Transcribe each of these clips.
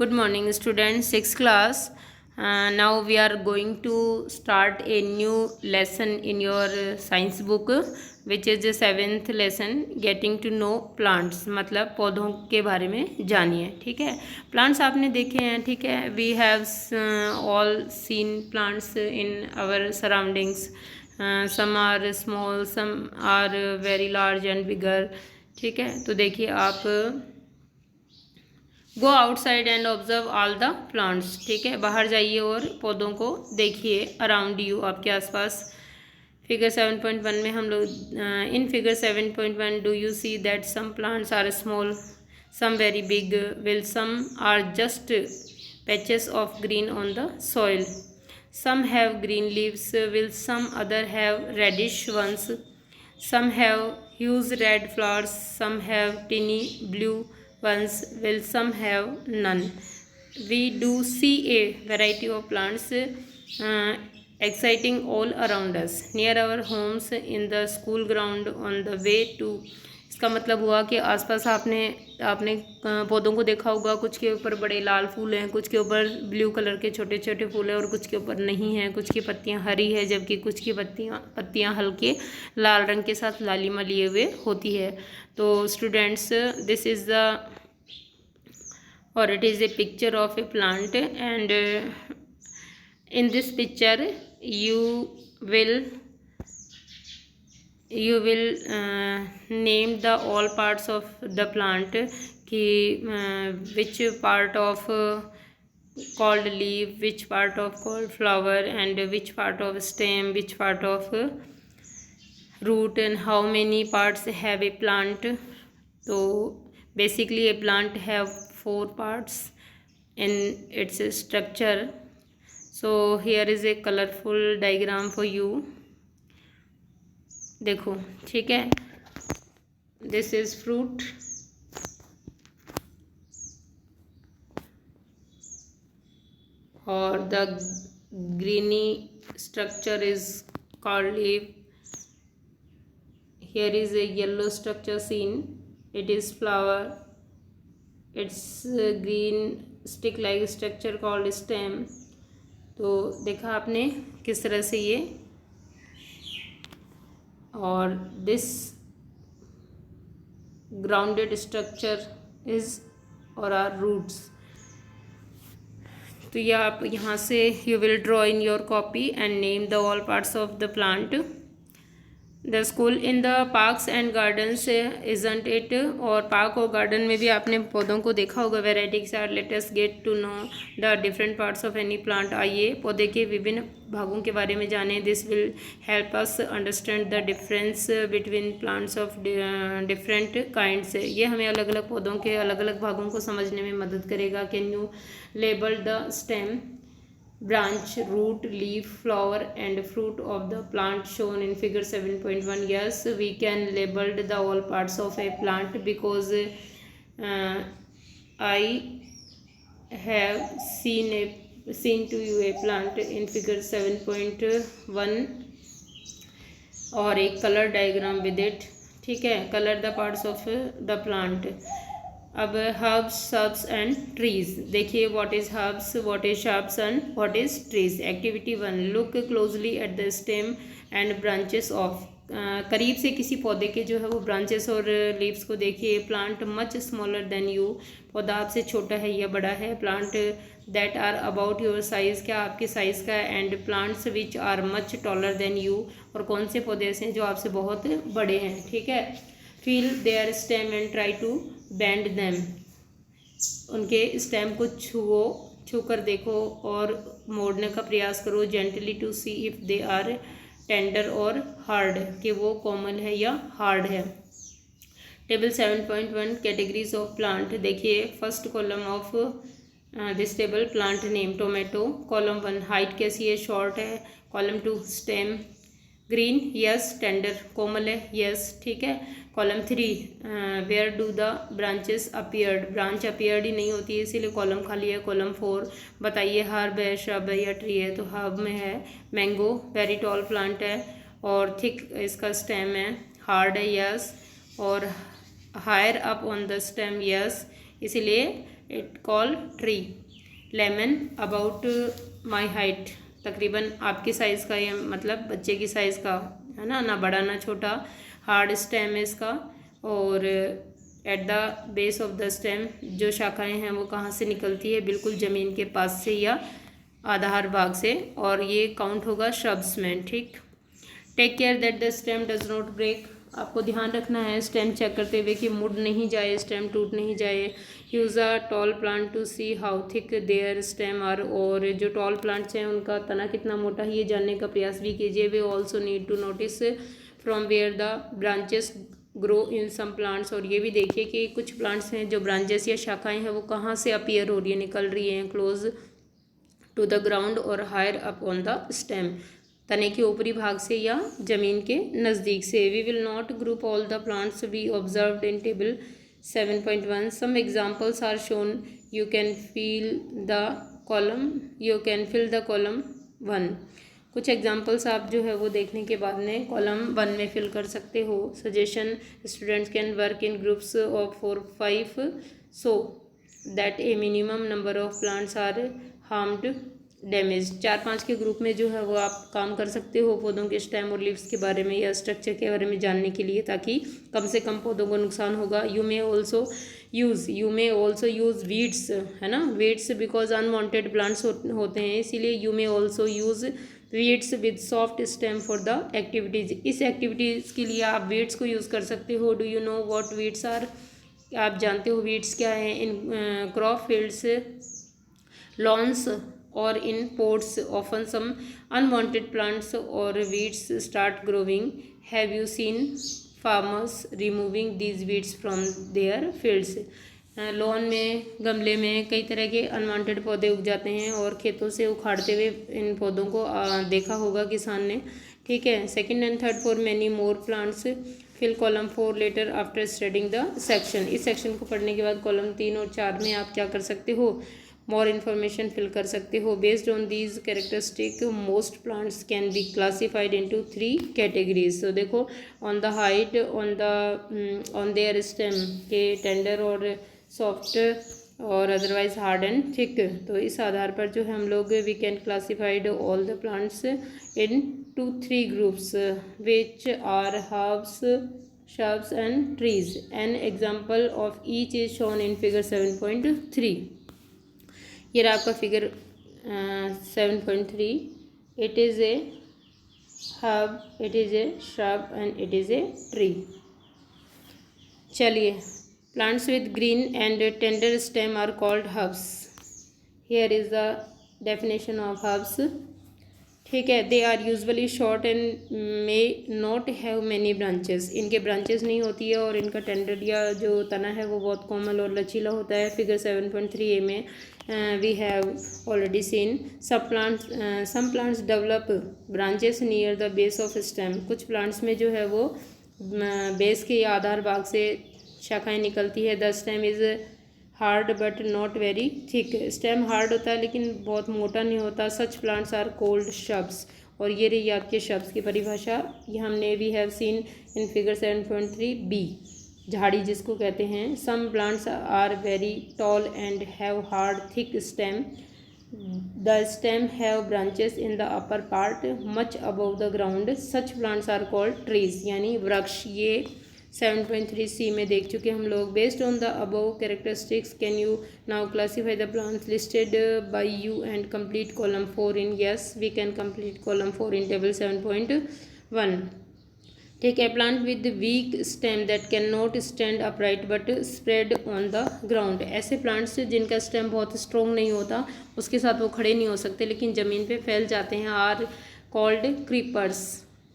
Good morning, students. Sixth class. Now we are going to start a new lesson in your science book, which is the seventh lesson. Getting to know plants. मतलब पौधों के बारे में जानिए. ठीक है. Plants आपने देखे हैं. ठीक है. We have all seen plants in our surroundings. Some are small, some are very large and bigger. ठीक है. तो देखिए आप go outside and observe all the plants. ठीक है, बाहर जाइए और पौधों को देखिए अराउंड यू, आपके आसपास. फिगर 7.1 में हम लोग in figure 7.1 do you see that some plants are small, some very big, will some are just patches of green on the soil, some have green leaves, will some other have reddish ones, some have huge red flowers, some have tiny blue ones, will some have none. We do see a variety of plants exciting all around us, near our homes, in the school ground, on the way to. इसका मतलब हुआ कि आसपास आपने आपने पौधों को देखा होगा. कुछ के ऊपर बड़े लाल फूल हैं, कुछ के ऊपर ब्लू कलर के छोटे छोटे फूल हैं और कुछ के ऊपर नहीं हैं. कुछ की पत्तियां हरी है जबकि कुछ की पत्तियां हल्के लाल रंग के साथ लालिमा लिए हुए होती है. तो स्टूडेंट्स, दिस इज़ द और it is A picture of A plant and in this picture you will name the all parts of the plant कि which part of called leaf, which part of called flower, and which part of stem, which part of root, and how many parts have a plant. So basically a plant have 4 parts in its structure. So here is a colorful diagram for you. देखो, ठीक है. This is fruit और the greeny structure is called leaf. here is a yellow structure seen, it is flower. It's green stick like structure called stem. तो देखा आपने किस तरह से ये, और दिस ग्राउंडेड स्ट्रक्चर इज और आर रूट्स. तो ये आप यहाँ से you will draw in your copy and name the all parts of the plant. The school in the parks and gardens isn't it. और पार्क और गार्डन में भी आपने पौधों को देखा होगा. Varieties are. Let us get to know the different parts of any plant. आइए पौधे के विभिन्न भागों के बारे में जानें. This will help us understand the difference between plants of different kinds. ये हमें अलग अलग पौधों के अलग अलग भागों को समझने में मदद करेगा. Can you label the stem, branch, root, leaf, flower and fruit of the plant shown in figure 7.1. Yes, we can label the all parts of a plant because I have seen to you a plant in figure 7.1 और एक colour diagram with it. ठीक है, colour the parts of the plant. अब herbs, शब्स and trees देखिए. What is herbs, what is शब्स and what is trees. Activity 1, look closely at the stem and branches of. करीब से किसी पौधे के जो है वो ब्रांचेस और लीव्स को देखिए. Plant much smaller than you. पौधा आपसे छोटा है या बड़ा है. Plant that are about your size, क्या आपके साइज़ का है. And plants which are much taller than you. और कौन से पौधे ऐसे हैं जो आपसे बहुत बड़े हैं. ठीक है. Feel there stem and try to bend them. उनके स्टेम को छू कर देखो और मोड़ने का प्रयास करो. Gently to see if they are tender और हार्ड, कि वो कोमल है या हार्ड है. टेबल 7.1 कैटेगरीज ऑफ प्लांट देखिए. First column of this table plant name tomato. Column 1 height कैसी है, शॉर्ट है. Column 2 stem green, yes. Tender कोमल है, यस. ठीक है. Column 3 where do the branches appeared. Branch appeared ही नहीं होती है इसीलिए कॉलम खाली है. कॉलम 4 बताइए हर्ब है, श्रब है या ट्री है. तो हर्ब में है मैंगो. वेरी टॉल प्लांट है और थिक इसका स्टेम है. हार्ड है, यस. और higher up on the stem, yes. इसीलिए it call tree. Lemon about my height, तकरीबन आपकी साइज़ का, ये मतलब बच्चे की साइज़ का है ना बड़ा ना छोटा। हार्ड स्टेम है इसका। और at the base of the stem, जो शाखाएं हैं वो कहाँ से निकलती है, बिल्कुल ज़मीन के पास से या आधार भाग से, और ये काउंट होगा श्रब्स में। ठीक। Take care that the stem does not break, आपको ध्यान रखना है स्टेम चेक करते हुए कि मुड़ नहीं जाए, स्टेम टूट नहीं जाए। Use a tall plant to see how thick their stem are, और जो टॉल प्लांट्स हैं उनका तना कितना मोटा है ये जानने का प्रयास भी कीजिए। We also need to notice from where the branches grow in some plants, और ये भी देखिए कि कुछ प्लांट्स हैं जो ब्रांचेस या शाखाएं हैं वो कहाँ से अपीयर हो रही है, निकल रही हैं, क्लोज टू द ग्राउंड और higher up on the stem, तने के ऊपरी भाग से या जमीन के नज़दीक से। We will not group all the plants we observed in table 7.1। Some examples are shown, you can fill the column 1। कुछ एग्जाम्पल्स आप जो है वो देखने के बाद में कॉलम 1 में फिल कर सकते हो। Suggestion, students can work in groups of 4-5 so that a minimum number of plants are harmed damage. 4-5 के ग्रुप में जो है वो आप काम कर सकते हो पौधों के स्टेम और लीव्स के बारे में या स्ट्रक्चर के बारे में जानने के लिए, ताकि कम से कम पौधों को नुकसान होगा। You may also use weeds, है ना, वीड्स बिकॉज अनवांटेड प्लांट्स होते हैं, इसीलिए you may also use weeds with soft stem for the activities. इस एक्टिविटीज़ के लिए आप वीड्स को यूज़ कर सकते हो। Do you know what weeds are, आप जानते हो वीड्स क्या है? In crop fields, lawns or in pots often some unwanted plants or weeds start growing. Have you seen farmers removing these weeds from their fields? Lawn में, गमले में कई तरह के अनवांटेड पौधे उग जाते हैं और खेतों से उखाड़ते हुए इन पौधों को देखा होगा किसान ने। ठीक है। Second and third for many more plants, fill column 4 later after studying the section. इस सेक्शन को पढ़ने के बाद कॉलम 3 और 4 में आप क्या कर सकते हो, मोर इन्फॉर्मेशन फिल कर सकते हो। Based on these characteristic most plants can be classified into 3 categories. तो देखो, on the height, on their stem के टेंडर और सॉफ्ट और अदरवाइज हार्ड एंड थिक। तो इस आधार पर जो है हम लोग we can classified all the plants into 3 groups which are herbs, shrubs and trees. An example of each is shown in figure 7.3. ये रहा आपका figure 7.3। It is a herb, it is a shrub and it is a tree. चलिए, plants with green and tender stem are called herbs. Here is the definition of herbs. ठीक है। They are usually short and may not have many branches, इनके branches नहीं होती है और इनका tender या जो तना है वो बहुत कोमल और लचीला होता है। फिगर 7.3a में we have already seen some plants develop branches near the base of stem. कुछ प्लांट्स में जो है वो बेस के या आधार भाग से शाखाएं निकलती है। The stem is hard but not very thick, stem hard होता है लेकिन बहुत मोटा नहीं होता। Such plants are called shrubs, और ये रही आपके शब्द की परिभाषा। ये हमने we have seen in figure 7.3b, झाड़ी जिसको कहते हैं। Some plants are very tall and have hard thick stem. The stem have branches in the upper part much above the ground. Such plants are called trees, यानी वृक्ष। ये 7.3c में देख चुके हम लोग। Based on the above characteristics can you now classify the plants listed by you and complete column 4 in. Yes, we can complete column 4 in table 7.1। ठीक है। Plant with weak stem that can not stand upright but spread on the ground. ऐसे plants जिनका stem बहुत strong नहीं होता, उसके साथ वो खड़े नहीं हो सकते लेकिन ज़मीन पे फैल जाते हैं, आर कॉल्ड क्रीपर्स।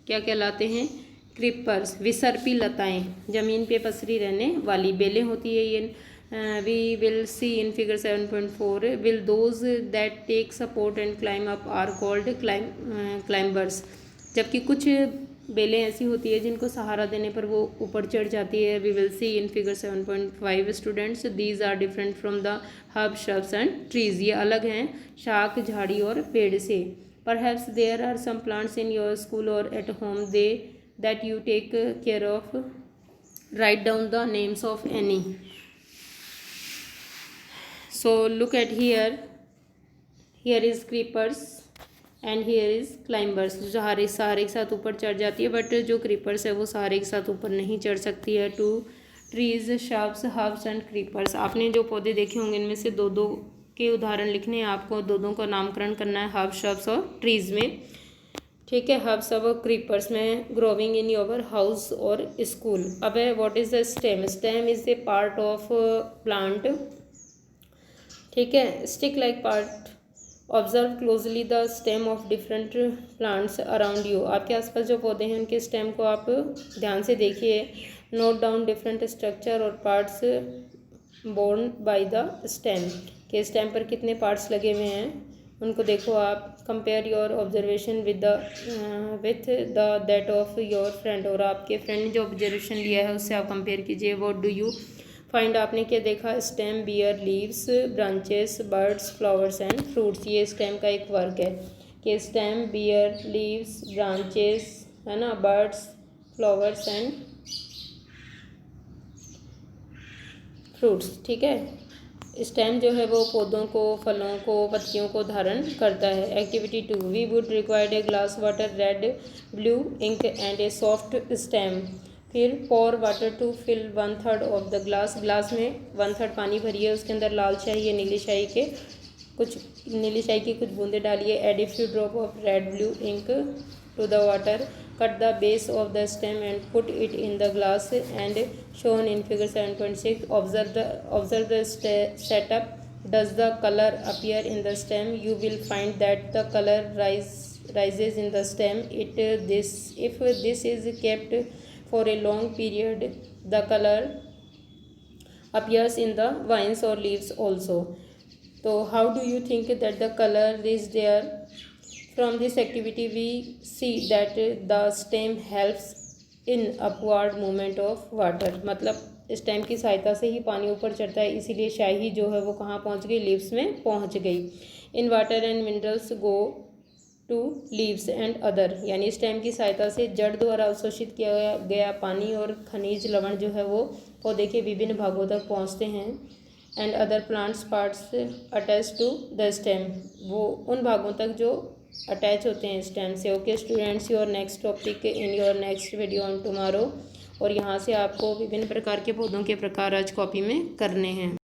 क्या कहलाते हैं? क्रीपर्स। विसर्पी लताएं, ज़मीन पे पसरी रहने वाली बेलें होती है ये। We will see in figure 7.4 will those that take support and climb up are called climbers. जबकि कुछ बेलें ऐसी होती है जिनको सहारा देने पर वो ऊपर चढ़ जाती है। We will see in figure 7.5 students these are different from the herb, shrubs and trees. ये अलग हैं शाख, झाड़ी और पेड़ से। Perhaps there are some plants in your school और at home they that you take care of. Write down the names of any. So look at here. Here is creepers and here is climbers, जो सहारे के साथ ऊपर चढ़ जाती है, but जो क्रीपर्स है वो सहारे के साथ ऊपर नहीं चढ़ सकती है। To trees, shrubs, herbs and creepers. आपने जो पौधे देखे होंगे इनमें से दो दो के उदाहरण लिखने हैं आपको, दो दो का नामकरण करना है हर्ब, शब्स और ट्रीज में, ठीक है। हर्ब, सब और क्रीपर्स में ग्रोविंग इन योर हाउस और स्कूल। अब है what is the stem. Stem is the part of plant, ठीक है, stick like part. Observe closely the stem of different plants around you. आपके आसपास जो पौधे हैं उनके स्टेम को आप ध्यान से देखिए। नोट डाउन डिफरेंट स्ट्रक्चर और parts borne by the stem, के स्टेम पर कितने पार्ट्स लगे हुए हैं उनको देखो आप। Compare your observation with the that of your friend, और आपके फ्रेंड ने जो ऑब्जर्वेशन लिया है उससे आप कंपेयर कीजिए। व्हाट डू यू फाइंड, आपने क्या देखा। Stem bear leaves, branches, birds, flowers and fruits. ये स्टेम का एक वर्क है कि स्टेम बियर लीव्स, ब्रांचेस, है ना, बर्ड्स, फ्लावर्स एंड फ्रूट्स, ठीक है। स्टेम जो है वो पौधों को, फलों को, पत्तियों को धारण करता है। Activity 2, we would required a glass water, red blue ink and a soft stem. फिर pour water to fill 1/3 of the glass, glass में 1/3 पानी भरिए, उसके अंदर लाल शाही या नीली शाही की कुछ बूंदें डालिए। Add a few drop of red blue ink to the water, cut the base of the stem and put it in the glass and shown in figure 7.6। Observe the setup, does the colour appear in the stem, you will find that the colour rises in the stem. If this is kept for a long period, the color appears in the vines or leaves also. So how do you think that the color is there? From this activity we see that the stem helps in upward movement of water, मतलब stem की सहायता से ही पानी ऊपर चढ़ता है, इसीलिए शाही जो है वो कहाँ पहुँच गई, लीव्स में पहुँच गई। In water and minerals go to leaves and other, यानी स्टेम की सहायता से जड़ द्वारा अवशोषित किया गया पानी और खनिज लवण जो है वो पौधे के विभिन्न भागों तक पहुंचते हैं। And other plants parts attach to the stem, वो उन भागों तक जो अटैच होते हैं स्टेम से। Okay students, your next topic in your next video on tomorrow. और यहाँ से आपको विभिन्न प्रकार के पौधों के प्रकार आज कॉपी में करने हैं।